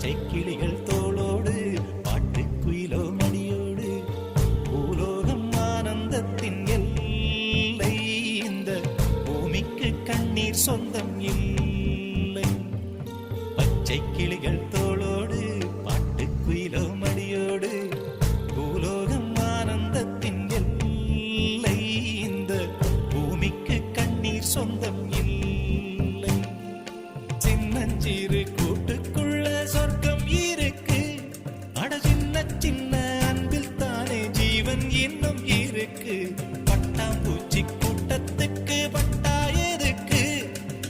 பச்சை கிளிகள் தோளோடு பாட்டுக்குயிலோ மடியோடு பூலோகம் ஆனந்தத்தின் எல்லை இந்த பூமிக்கு கண்ணீர் சொந்தம் இல்லை பச்சை கிளிகள் தோளோடு பாட்டுக்குயிலோ